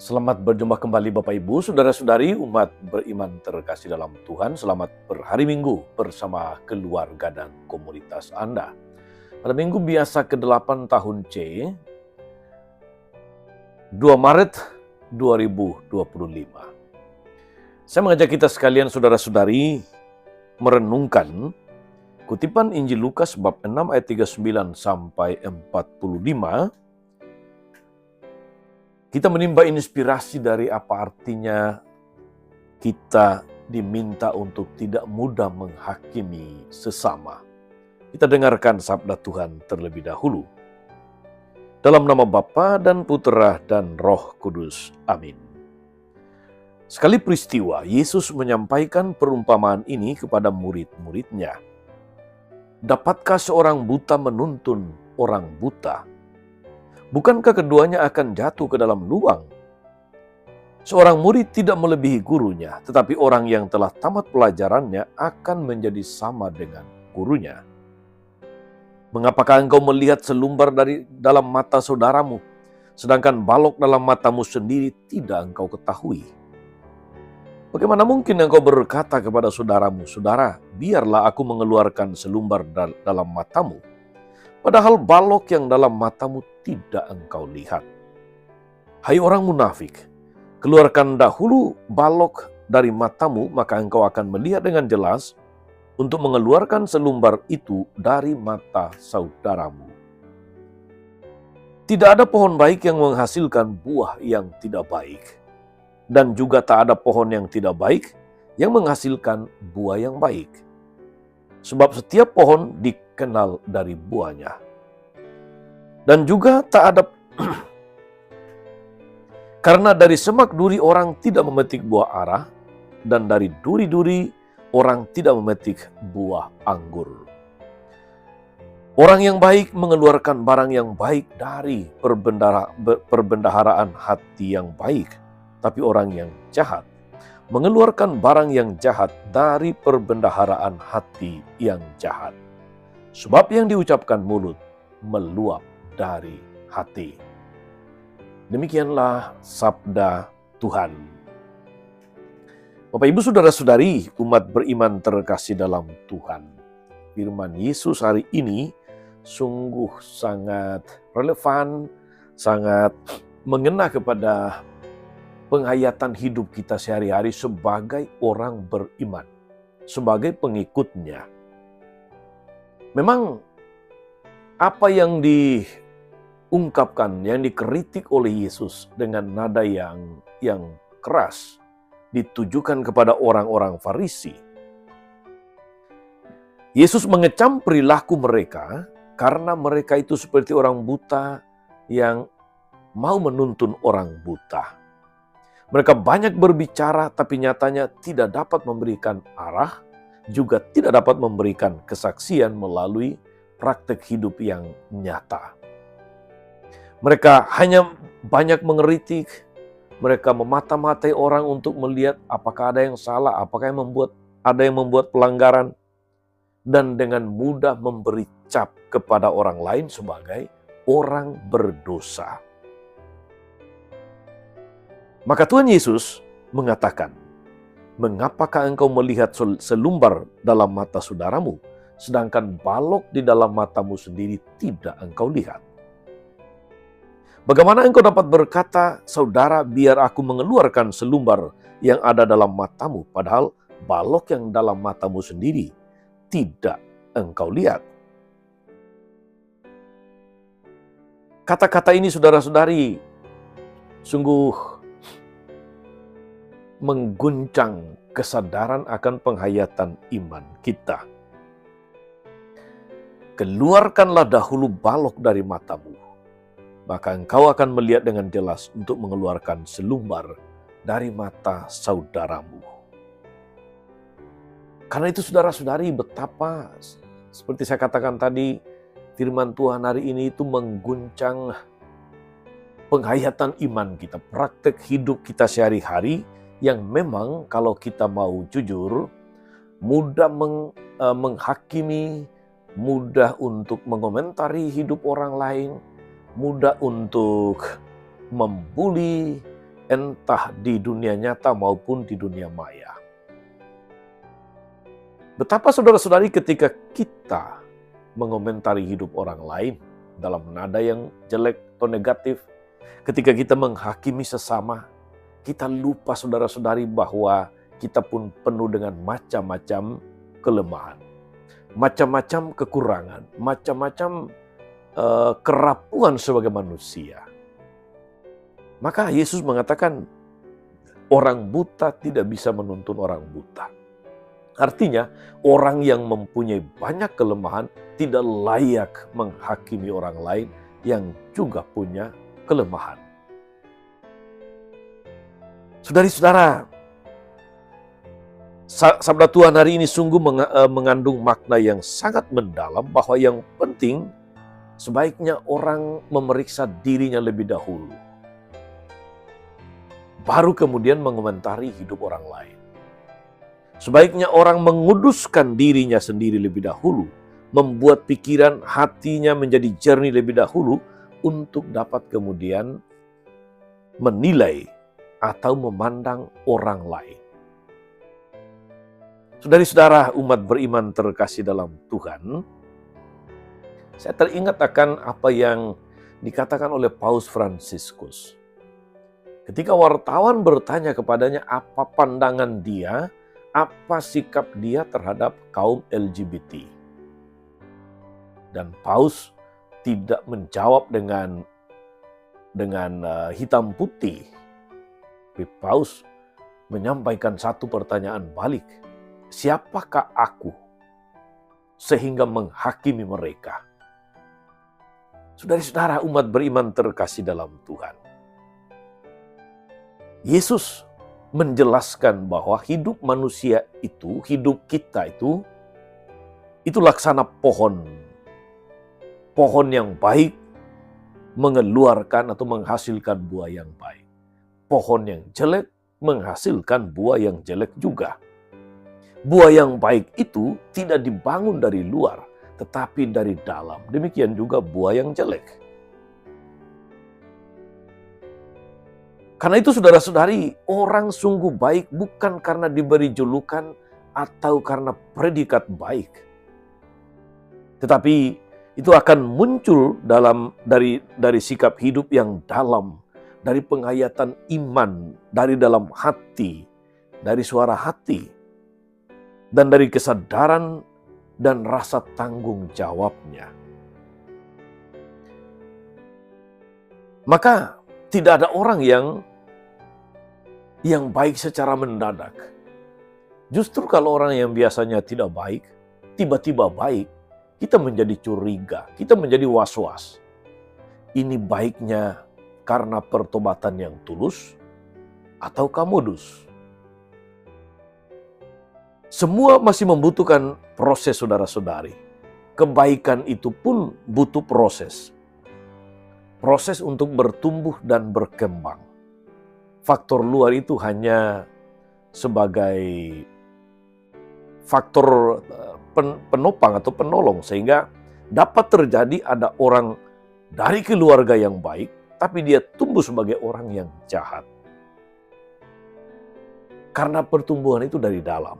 Selamat berjumpa kembali Bapak Ibu, Saudara-saudari umat beriman terkasih dalam Tuhan. Selamat berhari Minggu bersama keluarga dan komunitas Anda. Pada Minggu biasa ke-8 tahun C, 2 Maret 2025. Saya mengajak kita sekalian saudara-saudari merenungkan kutipan Injil Lukas bab 6 ayat 39 sampai 45. Kita menimba inspirasi dari apa artinya kita diminta untuk tidak mudah menghakimi sesama. Kita dengarkan sabda Tuhan terlebih dahulu. Dalam nama Bapa dan Putera dan Roh Kudus. Amin. Sekali peristiwa, Yesus menyampaikan perumpamaan ini kepada murid-muridnya. Dapatkah seorang buta menuntun orang buta? Bukankah keduanya akan jatuh ke dalam lubang? Seorang murid tidak melebihi gurunya, tetapi orang yang telah tamat pelajarannya akan menjadi sama dengan gurunya. Mengapakah engkau melihat selumbar dari dalam mata saudaramu, sedangkan balok dalam matamu sendiri tidak engkau ketahui? Bagaimana mungkin engkau berkata kepada saudaramu, "Saudara, biarlah aku mengeluarkan selumbar dalam matamu," padahal balok yang dalam matamu tidak engkau lihat. Hai orang munafik, keluarkan dahulu balok dari matamu, maka engkau akan melihat dengan jelas untuk mengeluarkan selumbar itu dari mata saudaramu. Tidak ada pohon baik yang menghasilkan buah yang tidak baik, dan juga tak ada pohon yang tidak baik yang menghasilkan buah yang baik. Sebab setiap pohon dikenal dari buahnya. Dan juga tak ada karena dari semak duri orang tidak memetik buah ara, dan dari duri-duri orang tidak memetik buah anggur. Orang yang baik mengeluarkan barang yang baik dari perbendaharaan hati yang baik, tapi orang yang jahat mengeluarkan barang yang jahat dari perbendaharaan hati yang jahat. Sebab yang diucapkan mulut meluap dari hati. Demikianlah sabda Tuhan. Bapak Ibu saudara-saudari umat beriman terkasih dalam Tuhan. Firman Yesus hari ini sungguh sangat relevan, sangat mengena kepada penghayatan hidup kita sehari-hari sebagai orang beriman, sebagai pengikutnya. Memang apa yang diungkapkan, yang dikritik oleh Yesus dengan nada yang keras, ditujukan kepada orang-orang Farisi. Yesus mengecam perilaku mereka karena mereka itu seperti orang buta yang mau menuntun orang buta. Mereka banyak berbicara tapi nyatanya tidak dapat memberikan arah, juga tidak dapat memberikan kesaksian melalui praktek hidup yang nyata. Mereka hanya banyak mengeritik, mereka memata-matai orang untuk melihat apakah ada yang salah, apakah ada yang membuat pelanggaran, dan dengan mudah memberi cap kepada orang lain sebagai orang berdosa. Maka Tuhan Yesus mengatakan, "Mengapakah engkau melihat selumbar dalam mata saudaramu, sedangkan balok di dalam matamu sendiri tidak engkau lihat? Bagaimana engkau dapat berkata, 'Saudara, biar aku mengeluarkan selumbar yang ada dalam matamu,' padahal balok yang dalam matamu sendiri tidak engkau lihat?" Kata-kata ini saudara-saudari sungguh mengguncang kesadaran akan penghayatan iman kita. Keluarkanlah dahulu balok dari matamu, maka engkau akan melihat dengan jelas untuk mengeluarkan selumbar dari mata saudaramu. Karena itu saudara-saudari, betapa seperti saya katakan tadi, firman Tuhan hari ini itu mengguncang penghayatan iman kita, praktek hidup kita sehari-hari yang memang kalau kita mau jujur, mudah menghakimi, mudah untuk mengomentari hidup orang lain, mudah untuk membuli, entah di dunia nyata maupun di dunia maya. Betapa saudara-saudari ketika kita mengomentari hidup orang lain dalam nada yang jelek atau negatif, ketika kita menghakimi sesama, kita lupa saudara-saudari bahwa kita pun penuh dengan macam-macam kelemahan, macam-macam kekurangan, macam-macam kerapuhan sebagai manusia. Maka Yesus mengatakan orang buta tidak bisa menuntun orang buta. Artinya orang yang mempunyai banyak kelemahan tidak layak menghakimi orang lain yang juga punya kelemahan. Saudari-saudara, sabda Tuhan hari ini sungguh mengandung makna yang sangat mendalam bahwa yang penting sebaiknya orang memeriksa dirinya lebih dahulu, baru kemudian mengomentari hidup orang lain. Sebaiknya orang menguduskan dirinya sendiri lebih dahulu, membuat pikiran hatinya menjadi jernih lebih dahulu untuk dapat kemudian menilai atau memandang orang lain. Saudari-saudara umat beriman terkasih dalam Tuhan, saya teringat akan apa yang dikatakan oleh Paus Fransiskus. Ketika wartawan bertanya kepadanya apa pandangan dia, apa sikap dia terhadap kaum LGBT. Dan Paus tidak menjawab dengan hitam putih. Tapi Paus menyampaikan satu pertanyaan balik. Siapakah aku sehingga menghakimi mereka? Saudara-saudara umat beriman terkasih dalam Tuhan. Yesus menjelaskan bahwa hidup manusia itu, hidup kita itu laksana pohon. Pohon yang baik mengeluarkan atau menghasilkan buah yang baik. Pohon yang jelek menghasilkan buah yang jelek juga. Buah yang baik itu tidak dibangun dari luar, tetapi dari dalam. Demikian juga buah yang jelek. Karena itu saudara-saudari, orang sungguh baik bukan karena diberi julukan atau karena predikat baik. Tetapi itu akan muncul dari sikap hidup yang dalam, dari penghayatan iman, dari dalam hati, dari suara hati, dan dari kesadaran dan rasa tanggung jawabnya. Maka tidak ada orang yang baik secara mendadak. Justru kalau orang yang biasanya tidak baik, tiba-tiba baik, kita menjadi curiga, kita menjadi was-was. Ini baiknya karena pertobatan yang tulus ataukah modus? Semua masih membutuhkan proses saudara-saudari. Kebaikan itu pun butuh proses. Proses untuk bertumbuh dan berkembang. Faktor luar itu hanya sebagai faktor penopang atau penolong sehingga dapat terjadi ada orang dari keluarga yang baik tapi dia tumbuh sebagai orang yang jahat. Karena pertumbuhan itu dari dalam.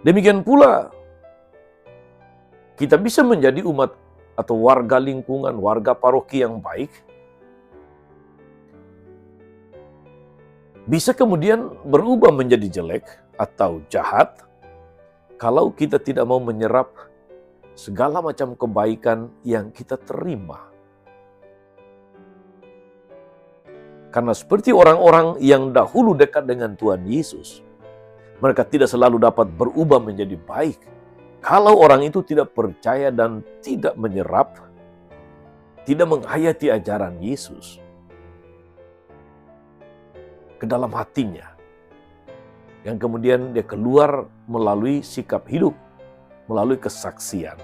Demikian pula kita bisa menjadi umat atau warga lingkungan, warga paroki yang baik, bisa kemudian berubah menjadi jelek atau jahat kalau kita tidak mau menyerap segala macam kebaikan yang kita terima. Karena seperti orang-orang yang dahulu dekat dengan Tuhan Yesus, mereka tidak selalu dapat berubah menjadi baik kalau orang itu tidak percaya dan tidak menyerap, tidak menghayati ajaran Yesus ke dalam hatinya. Yang kemudian dia keluar melalui sikap hidup, melalui kesaksian.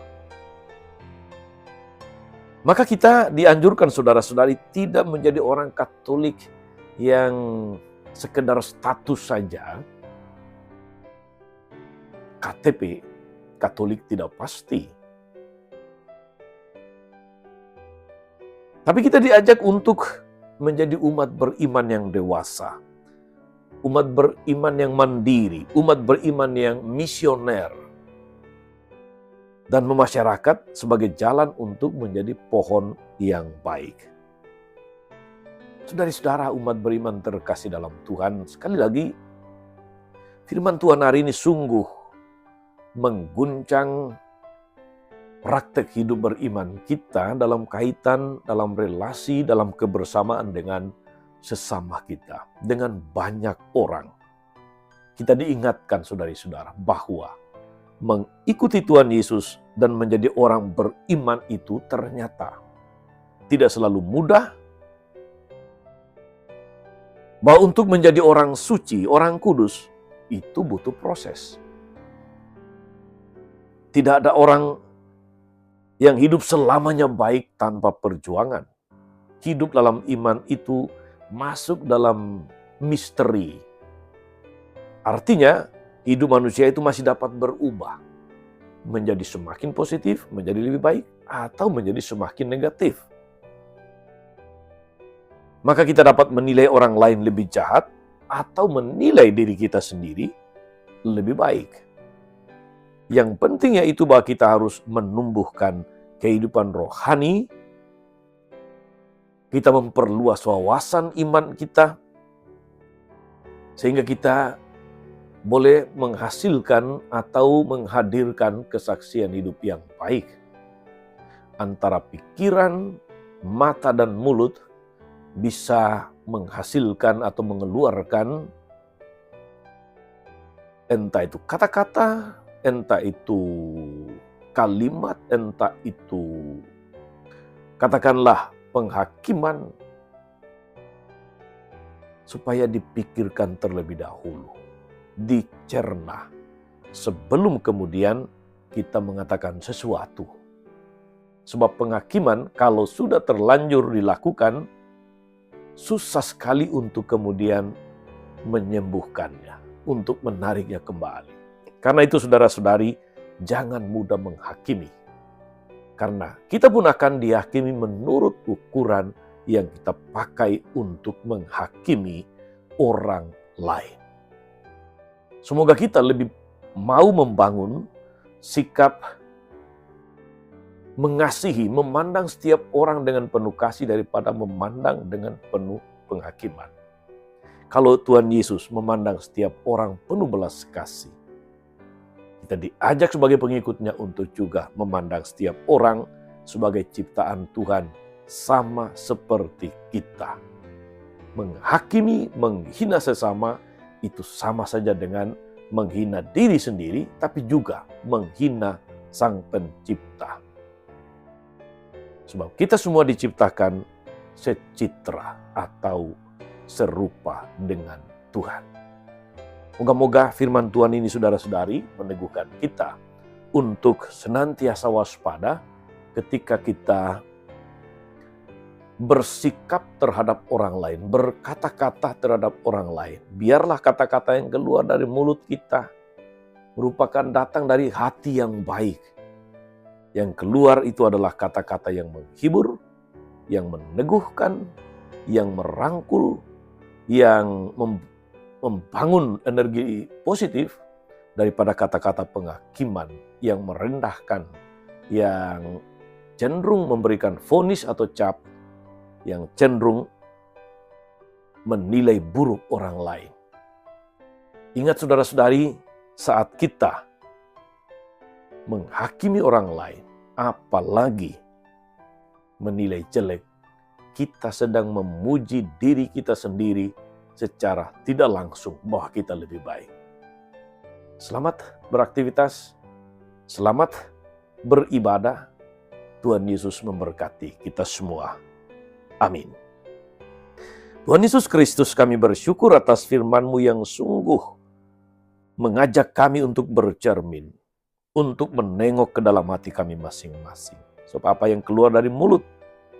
Maka kita dianjurkan saudara-saudari tidak menjadi orang Katolik yang sekedar status saja. KTP Katolik tidak pasti. Tapi kita diajak untuk menjadi umat beriman yang dewasa, umat beriman yang mandiri, umat beriman yang misioner, dan memasyarakat sebagai jalan untuk menjadi pohon yang baik. Saudara-saudara umat beriman terkasih dalam Tuhan, sekali lagi firman Tuhan hari ini sungguh mengguncang praktek hidup beriman kita dalam kaitan, dalam relasi, dalam kebersamaan dengan sesama kita, dengan banyak orang. Kita diingatkan saudari-saudara bahwa mengikuti Tuhan Yesus dan menjadi orang beriman itu ternyata tidak selalu mudah, bahwa untuk menjadi orang suci, orang kudus, itu butuh proses. Tidak ada orang yang hidup selamanya baik tanpa perjuangan. Hidup dalam iman itu masuk dalam misteri. Artinya, hidup manusia itu masih dapat berubah. Menjadi semakin positif, menjadi lebih baik, atau menjadi semakin negatif. Maka kita dapat menilai orang lain lebih jahat atau menilai diri kita sendiri lebih baik. Yang penting yaitu bahwa kita harus menumbuhkan kehidupan rohani, kita memperluas wawasan iman kita, sehingga kita boleh menghasilkan atau menghadirkan kesaksian hidup yang baik. Antara pikiran, mata, dan mulut bisa menghasilkan atau mengeluarkan entah itu kata-kata, entah itu kalimat, entah itu katakanlah penghakiman, supaya dipikirkan terlebih dahulu, dicerna, sebelum kemudian kita mengatakan sesuatu. Sebab penghakiman kalau sudah terlanjur dilakukan, susah sekali untuk kemudian menyembuhkannya, untuk menariknya kembali. Karena itu saudara-saudari, jangan mudah menghakimi. Karena kita pun akan dihakimi menurut ukuran yang kita pakai untuk menghakimi orang lain. Semoga kita lebih mau membangun sikap mengasihi, memandang setiap orang dengan penuh kasih daripada memandang dengan penuh penghakiman. Kalau Tuhan Yesus memandang setiap orang penuh belas kasih, kita diajak sebagai pengikutnya untuk juga memandang setiap orang sebagai ciptaan Tuhan sama seperti kita. Menghakimi, menghina sesama, itu sama saja dengan menghina diri sendiri, tapi juga menghina Sang Pencipta. Sebab kita semua diciptakan secitra atau serupa dengan Tuhan. Moga-moga firman Tuhan ini saudara-saudari meneguhkan kita untuk senantiasa waspada ketika kita bersikap terhadap orang lain, berkata-kata terhadap orang lain. Biarlah kata-kata yang keluar dari mulut kita merupakan datang dari hati yang baik. Yang keluar itu adalah kata-kata yang menghibur, yang meneguhkan, yang merangkul, yang membangun energi positif daripada kata-kata penghakiman yang merendahkan, yang cenderung memberikan vonis atau cap, yang cenderung menilai buruk orang lain. Ingat saudara-saudari, saat kita menghakimi orang lain, apalagi menilai jelek, kita sedang memuji diri kita sendiri secara tidak langsung bahwa kita lebih baik. Selamat beraktivitas, selamat beribadah. Tuhan Yesus memberkati kita semua. Amin. Tuhan Yesus Kristus, kami bersyukur atas firman-Mu yang sungguh mengajak kami untuk bercermin, untuk menengok ke dalam hati kami masing-masing. Sebab apa yang keluar dari mulut,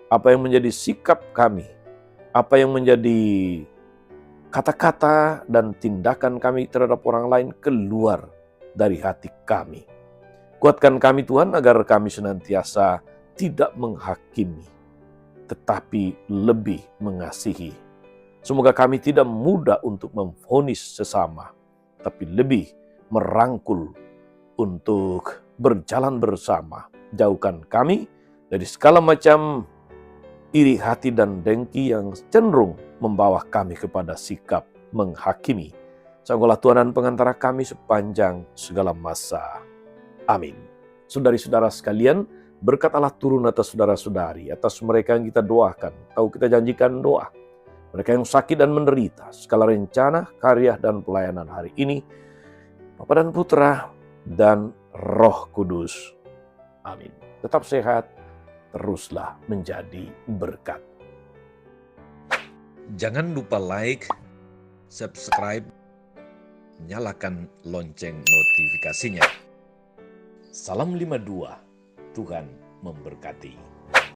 apa yang menjadi sikap kami, apa yang menjadi kata-kata dan tindakan kami terhadap orang lain keluar dari hati kami. Kuatkan kami Tuhan agar kami senantiasa tidak menghakimi, tetapi lebih mengasihi. Semoga kami tidak mudah untuk memvonis sesama, tapi lebih merangkul untuk berjalan bersama. Jauhkan kami dari segala macam iri hati dan dengki yang cenderung membawa kami kepada sikap menghakimi. Sanggulah Tuhan dan pengantara kami sepanjang segala masa. Amin. Saudari-saudara sekalian, berkat Allah turun atas saudara-saudari, atas mereka yang kita doakan, tahu kita janjikan doa. Mereka yang sakit dan menderita, segala rencana, karya, dan pelayanan hari ini, Bapa dan Putra, dan Roh Kudus. Amin. Tetap sehat, teruslah menjadi berkat. Jangan lupa like, subscribe, nyalakan lonceng notifikasinya. Salam 52, Tuhan memberkati.